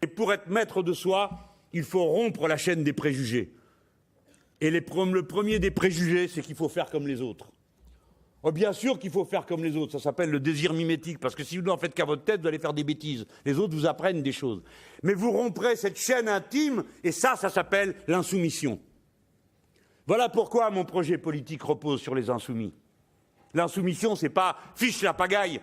Et pour être maître de soi, il faut rompre la chaîne des préjugés. Et le premier des préjugés, c'est qu'il faut faire comme les autres. Oh, bien sûr qu'il faut faire comme les autres, ça s'appelle le désir mimétique, parce que si vous n'en faites qu'à votre tête, vous allez faire des bêtises. Les autres vous apprennent des choses. Mais vous romprez cette chaîne intime, et ça s'appelle l'insoumission. Voilà pourquoi mon projet politique repose sur les insoumis. L'insoumission, c'est pas fiche la pagaille,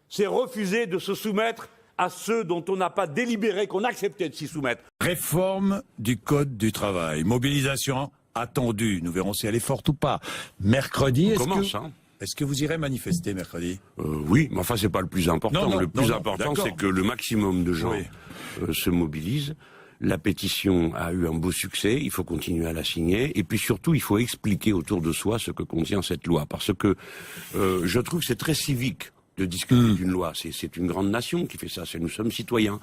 c'est refuser de se soumettre à ceux dont on n'a pas délibéré qu'on acceptait de s'y soumettre. Réforme du Code du travail, mobilisation attendue, nous verrons si elle est forte ou pas. Mercredi, est-ce que vous irez manifester mercredi? Oui, mais enfin c'est pas le plus important. Non, le plus important, c'est que le maximum de gens se mobilisent. La pétition a eu un beau succès, il faut continuer à la signer, et puis surtout il faut expliquer autour de soi ce que contient cette loi, parce que je trouve que c'est très civique de discuter d'une loi. C'est une grande nation qui fait ça, nous sommes citoyens.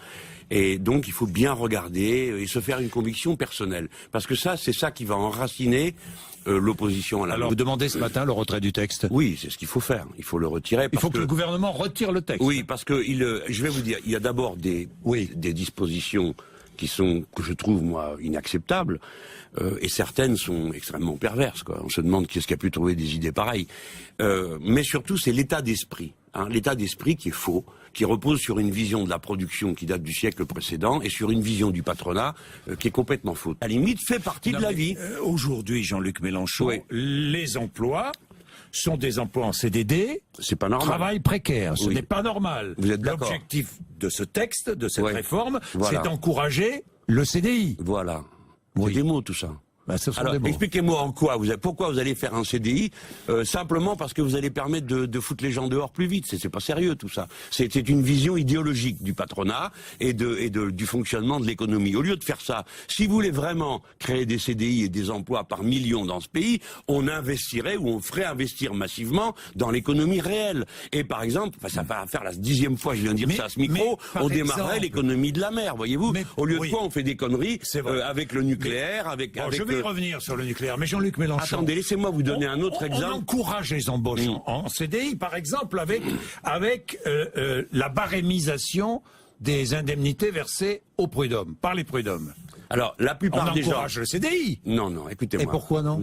Et donc il faut bien regarder et se faire une conviction personnelle. Parce que ça, c'est ça qui va enraciner l'opposition à la loi. Alors vous demandez ce matin le retrait du texte? Oui, c'est ce qu'il faut faire. Il faut le retirer. Il faut que le gouvernement retire le texte. Oui, parce que je vais vous dire, il y a d'abord des dispositions qui sont, que je trouve, moi, inacceptables, et certaines sont extrêmement perverses, quoi. On se demande qui est-ce qui a pu trouver des idées pareilles. Mais surtout, c'est l'état d'esprit. L'état d'esprit qui est faux, qui repose sur une vision de la production qui date du siècle précédent et sur une vision du patronat qui est complètement fausse. À la limite, fait partie de la vie. Aujourd'hui, Jean-Luc Mélenchon, les emplois sont des emplois en CDD, c'est pas normal. Travail précaire, ce n'est pas normal. Vous êtes d'accord? L'objectif de ce texte, de cette réforme, c'est d'encourager le CDI. Voilà. C'est des mots tout ça. Ben, ce sont alors, des mots. expliquez-moi en quoi pourquoi vous allez faire un CDI simplement parce que vous allez permettre de foutre les gens dehors plus vite. C'est pas sérieux tout ça. C'est une vision idéologique du patronat et du fonctionnement de l'économie. Au lieu de faire ça, si vous voulez vraiment créer des CDI et des emplois par millions dans ce pays, on investirait ou on ferait investir massivement dans l'économie réelle. Et par exemple, ça va faire la 10e fois que je viens de dire ça à ce micro, on démarrerait l'économie de la mer, voyez-vous. Au lieu de quoi on fait des conneries avec le nucléaire, avec je vais y revenir sur le nucléaire, mais Jean-Luc Mélenchon... Attendez, laissez-moi vous donner un autre exemple. On encourage les embauches en CDI, par exemple, avec la barémisation des indemnités versées aux prud'hommes, par les prud'hommes. Alors, la plupart des gens... On encourage le CDI. Non, écoutez-moi. Et pourquoi non?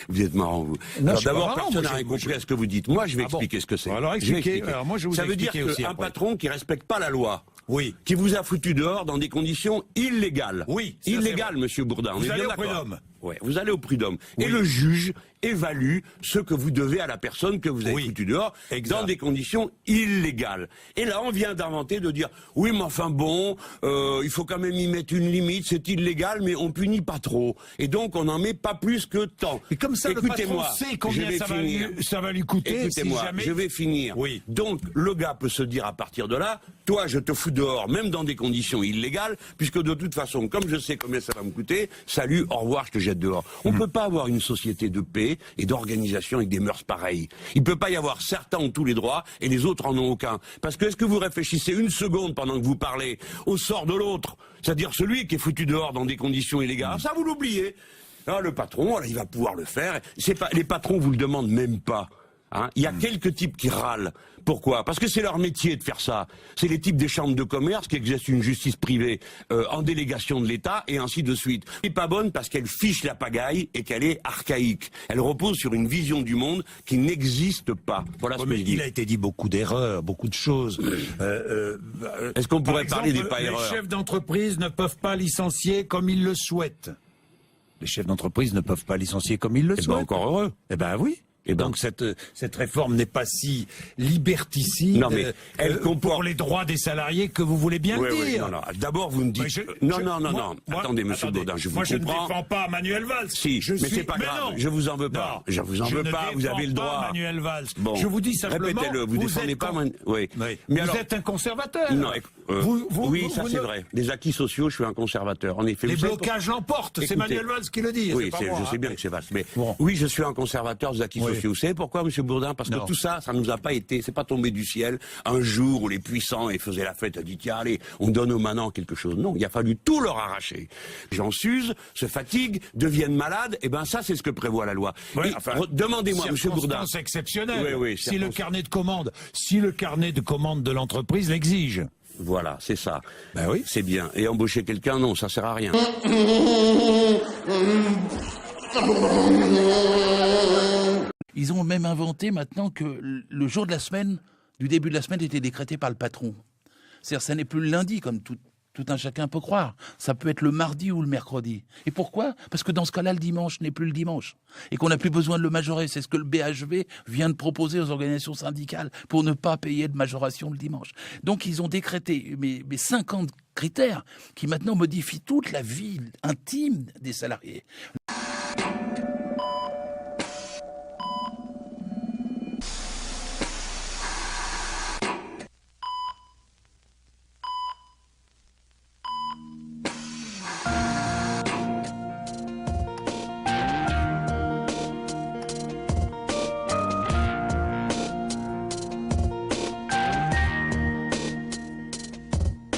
Vous êtes marrant, vous. Non, alors d'abord, personne n'a rien compris à ce que vous dites. Moi, je vais expliquer ce que c'est. Alors, expliquez. Alors, moi, je vous ça veut dire qu'un patron qui respecte pas la loi, qui vous a foutu dehors dans des conditions illégales. Oui. Illégales, monsieur Bourdin. Vous allez au prud'homme. Ouais, vous allez au prud'homme. Et le juge évalue ce que vous devez à la personne que vous avez foutu dehors dans des conditions illégales. Et là, on vient d'inventer, de dire, oui, mais enfin bon, il faut quand même y mettre une limite, c'est illégal, mais on punit pas trop. Et donc, on n'en met pas plus que tant. Et comme ça, le patron sait combien ça va lui coûter. Écoutez-moi, je vais finir. Oui. Donc, le gars peut se dire à partir de là, toi, je te fous dehors, même dans des conditions illégales, puisque de toute façon, comme je sais combien ça va me coûter, salut, au revoir, je te jette dehors. On peut pas avoir une société de paix et d'organisation avec des mœurs pareilles. Il peut pas y avoir certains ont tous les droits et les autres en ont aucun. Parce que est-ce que vous réfléchissez une seconde pendant que vous parlez au sort de l'autre, c'est-à-dire celui qui est foutu dehors dans des conditions illégales? Ça, vous l'oubliez. Le patron, il va pouvoir le faire. Les patrons vous le demandent même pas. Il y a quelques types qui râlent. Pourquoi? Parce que c'est leur métier de faire ça. C'est les types des chambres de commerce qui exercent une justice privée en délégation de l'État et ainsi de suite. Elle n'est pas bonne parce qu'elle fiche la pagaille et qu'elle est archaïque. Elle repose sur une vision du monde qui n'existe pas. Voilà ce que je dis. Il a été dit beaucoup d'erreurs, beaucoup de choses. Est-ce qu'on pourrait parler des pas erreurs? Les chefs d'entreprise ne peuvent pas licencier comme ils le souhaitent. Les chefs d'entreprise ne peuvent pas licencier comme ils le souhaitent. Encore heureux. Eh ben oui. Et donc cette réforme n'est pas si liberticide pour les droits des salariés que vous voulez bien le dire. Non. D'abord vous me dites... Non. Attendez, monsieur Baudin, je vous comprends. Moi je ne défends pas Manuel Valls. Si, mais c'est pas grave, je vous en veux pas. Je vous en veux pas, vous avez le droit. Manuel Valls. Bon, je vous dis simplement... Répétez-le, vous défendez pas... Mais vous êtes un conservateur. Non, Oui, ça c'est vrai. Les acquis sociaux, je suis un conservateur. En effet, les blocages l'emportent, c'est Manuel Valls qui le dit. Oui, pas moi, je sais bien que c'est Valls. Mais bon. oui, je suis un conservateur des acquis sociaux. Vous savez pourquoi, M. Bourdin? Parce que tout ça, ça nous a pas été, c'est pas tombé du ciel un jour où les puissants faisaient la fête, a dit tiens allez, on donne aux manants quelque chose. Non, il a fallu tout leur arracher. Les gens s'usent, se fatiguent, deviennent malades. Et ben ça, c'est ce que prévoit la loi. Oui, enfin, demandez-moi, M. Bourdin. C'est exceptionnel. Si le carnet de commande de l'entreprise l'exige. Voilà, c'est ça. Ben oui. C'est bien. Et embaucher quelqu'un, non, ça sert à rien. Ils ont même inventé maintenant que le jour de la semaine, du début de la semaine, était décrété par le patron. C'est-à-dire, ça n'est plus le lundi, comme tout un chacun peut croire. Ça peut être le mardi ou le mercredi. Et pourquoi? Parce que dans ce cas-là, le dimanche n'est plus le dimanche. Et qu'on n'a plus besoin de le majorer. C'est ce que le BHV vient de proposer aux organisations syndicales pour ne pas payer de majoration le dimanche. Donc, ils ont décrété mais 50 critères qui maintenant modifient toute la vie intime des salariés.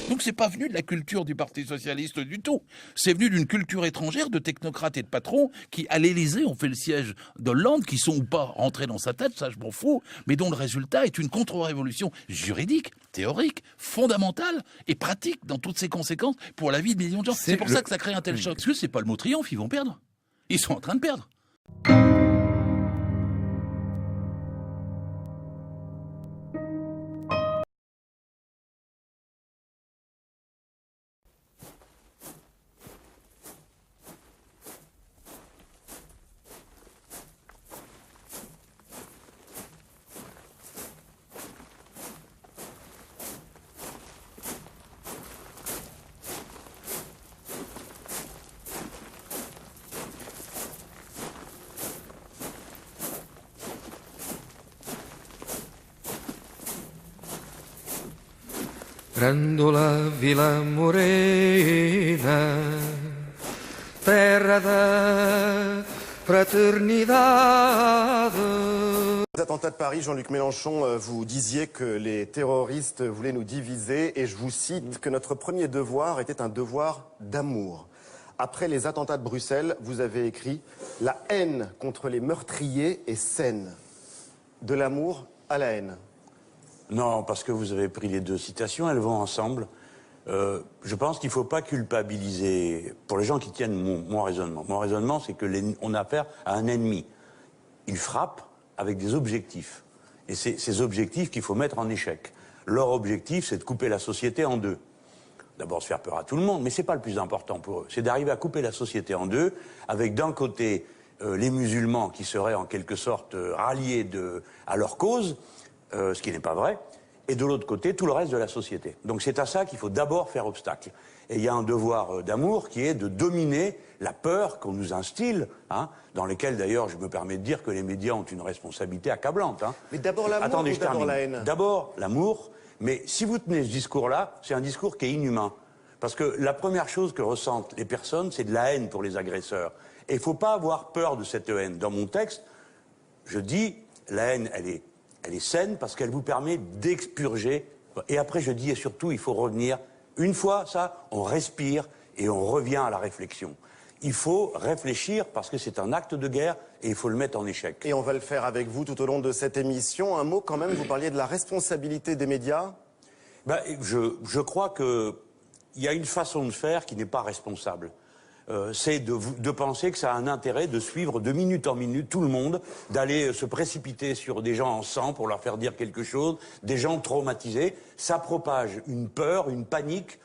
Donc c'est pas venu de la culture du Parti socialiste du tout. C'est venu d'une culture étrangère de technocrates et de patrons qui, à l'Élysée, ont fait le siège d'Hollande, qui sont ou pas rentrés dans sa tête, ça je m'en fous, mais dont le résultat est une contre-révolution juridique, théorique, fondamentale et pratique dans toutes ses conséquences pour la vie de millions de gens. C'est pour ça que ça crée un tel choc. Parce que c'est pas le mot triomphe, ils vont perdre. Ils sont en train de perdre. Grandola Vila Morena, terra da fraternidade. Les attentats de Paris, Jean-Luc Mélenchon, vous disiez que les terroristes voulaient nous diviser et je vous cite que notre premier devoir était un devoir d'amour. Après les attentats de Bruxelles, vous avez écrit « La haine contre les meurtriers est saine. De l'amour à la haine ». Non, parce que vous avez pris les deux citations, elles vont ensemble. Je pense qu'il ne faut pas culpabiliser, pour les gens qui tiennent mon raisonnement. Mon raisonnement, c'est qu'on a affaire à un ennemi. Il frappe avec des objectifs. Et c'est ces objectifs qu'il faut mettre en échec. Leur objectif, c'est de couper la société en deux. D'abord, se faire peur à tout le monde, mais ce n'est pas le plus important pour eux. C'est d'arriver à couper la société en deux, avec d'un côté les musulmans qui seraient en quelque sorte ralliés à leur cause, ce qui n'est pas vrai, et de l'autre côté, tout le reste de la société. Donc c'est à ça qu'il faut d'abord faire obstacle. Et il y a un devoir d'amour qui est de dominer la peur qu'on nous instille, dans lesquelles d'ailleurs je me permets de dire que les médias ont une responsabilité accablante. Mais d'abord l'amour ou d'abord la haine? D'abord l'amour, mais si vous tenez ce discours-là, c'est un discours qui est inhumain. Parce que la première chose que ressentent les personnes, c'est de la haine pour les agresseurs. Et il ne faut pas avoir peur de cette haine. Dans mon texte, je dis, la haine, elle est saine parce qu'elle vous permet d'expurger. Et après, je dis, et surtout, il faut revenir. Une fois ça, on respire et on revient à la réflexion. Il faut réfléchir parce que c'est un acte de guerre et il faut le mettre en échec. Et on va le faire avec vous tout au long de cette émission. Un mot quand même, vous parliez de la responsabilité des médias. Je crois qu'il y a une façon de faire qui n'est pas responsable. C'est de penser que ça a un intérêt de suivre de minute en minute tout le monde, d'aller se précipiter sur des gens en sang pour leur faire dire quelque chose, des gens traumatisés. Ça propage une peur, une panique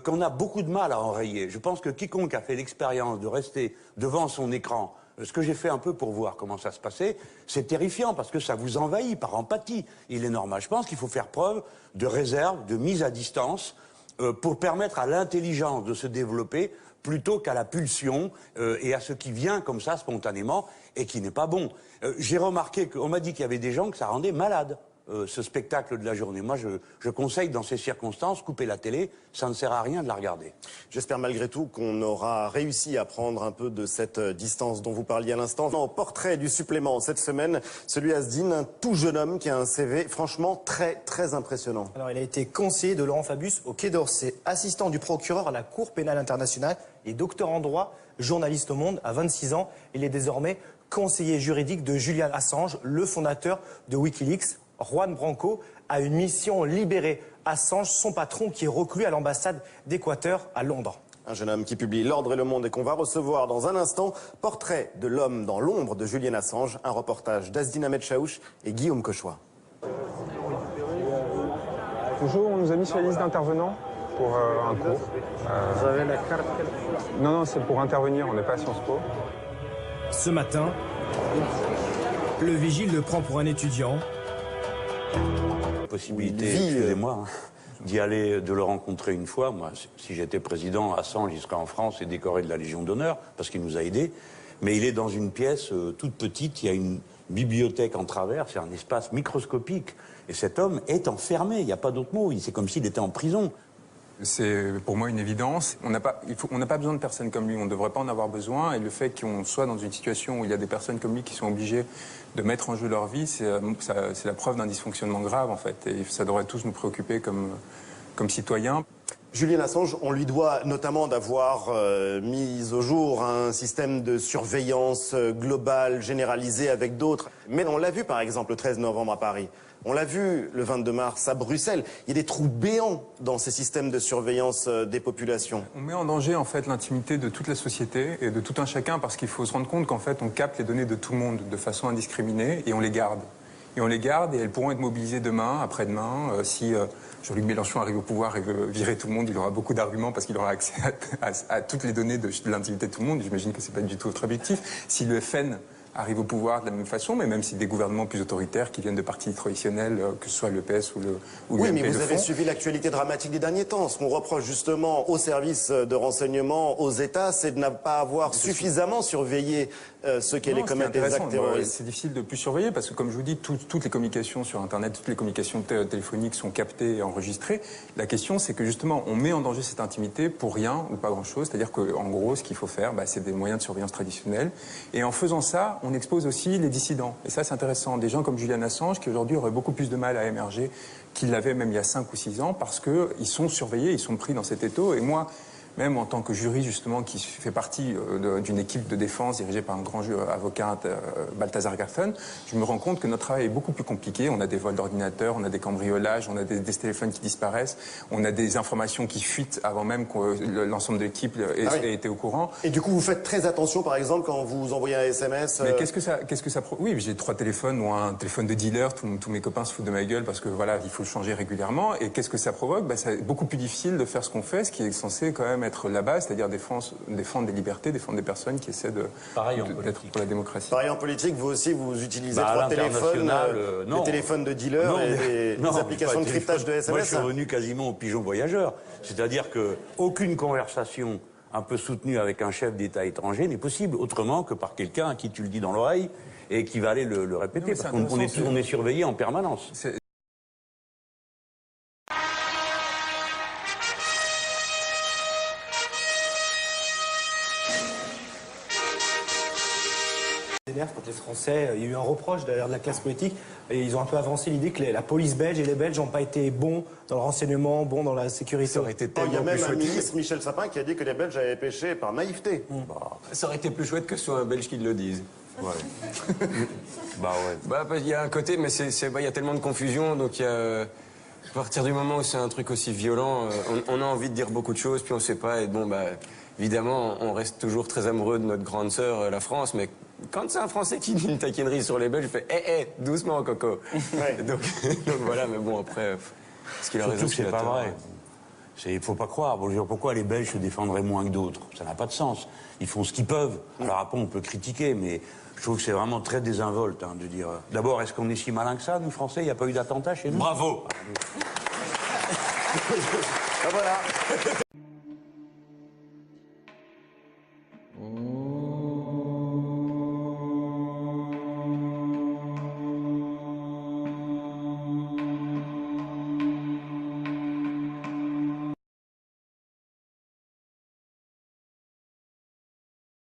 qu'on a beaucoup de mal à enrayer. Je pense que quiconque a fait l'expérience de rester devant son écran, ce que j'ai fait un peu pour voir comment ça se passait, c'est terrifiant parce que ça vous envahit par empathie. Il est normal. Je pense qu'il faut faire preuve de réserve, de mise à distance pour permettre à l'intelligence de se développer plutôt qu'à la pulsion et à ce qui vient comme ça spontanément et qui n'est pas bon. J'ai remarqué qu'on m'a dit qu'il y avait des gens que ça rendait malades. ce spectacle de la journée. Moi, je conseille, dans ces circonstances, couper la télé, ça ne sert à rien de la regarder. J'espère malgré tout qu'on aura réussi à prendre un peu de cette distance dont vous parliez à l'instant. En portrait du supplément cette semaine, celui Asdine, un tout jeune homme qui a un CV franchement très très impressionnant. Alors, il a été conseiller de Laurent Fabius au Quai d'Orsay, assistant du procureur à la Cour pénale internationale et docteur en droit, journaliste au Monde à 26 ans. Il est désormais conseiller juridique de Julian Assange, le fondateur de Wikileaks. Juan Branco a une mission: libérer Assange, son patron qui est reclus à l'ambassade d'Équateur à Londres. Un jeune homme qui publie L'Ordre et le Monde et qu'on va recevoir dans un instant. Portrait de l'homme dans l'ombre de Julian Assange, un reportage d'Asdine Ahmed Chaouch et Guillaume Cauchois. Bonjour, on nous a mis sur la liste d'intervenants pour un cours. Vous avez la carte? Non, c'est pour intervenir, on n'est pas à Sciences Po. Ce matin, le vigile le prend pour un étudiant. La possibilité, excusez-moi, d'y aller, de le rencontrer une fois. Moi, si j'étais président, Assange, il serait en France et décoré de la Légion d'honneur, parce qu'il nous a aidés. Mais il est dans une pièce toute petite, il y a une bibliothèque en travers, c'est un espace microscopique. Et cet homme est enfermé, il n'y a pas d'autre mot, c'est comme s'il était en prison. C'est pour moi une évidence. On n'a pas besoin de personnes comme lui, on ne devrait pas en avoir besoin. Et le fait qu'on soit dans une situation où il y a des personnes comme lui qui sont obligées de mettre en jeu leur vie, c'est la preuve d'un dysfonctionnement grave en fait. Et ça devrait tous nous préoccuper comme citoyens. Julian Assange, on lui doit notamment d'avoir mis au jour un système de surveillance globale, généralisé avec d'autres. Mais on l'a vu par exemple le 13 novembre à Paris. On l'a vu le 22 mars à Bruxelles. Il y a des trous béants dans ces systèmes de surveillance des populations. On met en danger en fait l'intimité de toute la société et de tout un chacun parce qu'il faut se rendre compte qu'en fait on capte les données de tout le monde de façon indiscriminée et on les garde. Et on les garde et elles pourront être mobilisées demain, après-demain. Si Jean-Luc Mélenchon arrive au pouvoir et veut virer tout le monde, il aura beaucoup d'arguments parce qu'il aura accès à toutes les données de l'intimité de tout le monde. J'imagine que c'est pas du tout votre objectif. Si le FN arrive au pouvoir de la même façon, mais même si des gouvernements plus autoritaires qui viennent de partis traditionnels, que ce soit le PS ou le Oui, MP mais vous avez font. suivi l'actualité dramatique des derniers temps. Ce qu'on reproche justement aux services de renseignement, aux États, c'est de ne pas avoir suffisamment surveillé ceux qui allaient commettre des actes terroristes. C'est difficile de plus surveiller parce que, comme je vous dis, toutes les communications sur Internet, toutes les communications téléphoniques sont captées et enregistrées. La question, c'est que justement, on met en danger cette intimité pour rien ou pas grand-chose. C'est-à-dire qu'en gros, ce qu'il faut faire, c'est des moyens de surveillance traditionnels. Et en faisant ça, on expose aussi les dissidents. Et ça, c'est intéressant. Des gens comme Julian Assange, qui aujourd'hui auraient beaucoup plus de mal à émerger qu'ils l'avaient même il y a 5 ou 6 ans, parce qu'ils sont surveillés, ils sont pris dans cet étau. Et moi, même en tant que juriste, justement, qui fait partie d'une équipe de défense dirigée par un grand avocat, Balthazar Garzón, je me rends compte que notre travail est beaucoup plus compliqué. On a des vols d'ordinateurs, on a des cambriolages, on a des téléphones qui disparaissent, on a des informations qui fuitent avant même que l'ensemble de l'équipe ait été au courant. Et du coup, vous faites très attention, par exemple, quand vous envoyez un SMS. Mais qu'est-ce que ça Oui, j'ai 3 téléphones ou un téléphone de dealer. Tous mes copains se foutent de ma gueule parce que voilà, il faut le changer régulièrement. Et qu'est-ce que ça provoque? C'est beaucoup plus difficile de faire ce qu'on fait, ce qui est censé quand même être la base, c'est-à-dire défendre des libertés, défendre des personnes qui essaient d'être pour la démocratie. Pareil en politique, vous aussi, vous utilisez 3 téléphones, des téléphones de dealers et des applications de cryptage de SMS. Moi, je suis revenu quasiment au pigeon voyageur. C'est-à-dire qu'aucune conversation un peu soutenue avec un chef d'État étranger n'est possible autrement que par quelqu'un à qui tu le dis dans l'oreille et qui va aller le répéter. Parce qu'on est surveillé en permanence. Quand les Français, il y a eu un reproche d'ailleurs de la classe politique et ils ont un peu avancé l'idée que la police belge et les Belges n'ont pas été bons dans le renseignement, bons dans la sécurité. Ça aurait été Il y a tellement même plus un chouette. ministre, Michel Sapin, qui a dit que les Belges avaient péché par naïveté. Ça aurait été plus chouette que ce soit un Belge qui le dise. Ouais. Il y a un côté, mais il y a tellement de confusion, donc il y a... À partir du moment où c'est un truc aussi violent, on a envie de dire beaucoup de choses, puis on sait pas. Et bon, évidemment, on reste toujours très amoureux de notre grande sœur, la France, mais quand c'est un Français qui dit une taquinerie sur les Belges, je fais doucement, coco. Ouais. donc voilà, mais bon, après, ce qu'il a raison, Surtout que c'est pas vrai. Il faut pas croire. Bon, pourquoi les Belges se défendraient moins que d'autres? Ça n'a pas de sens. Ils font ce qu'ils peuvent. Alors après, on peut critiquer, mais je trouve que c'est vraiment très désinvolte de dire... D'abord, est-ce qu'on est si malin que ça, nous, Français? Il n'y a pas eu d'attentat chez nous? Bravo. Voilà.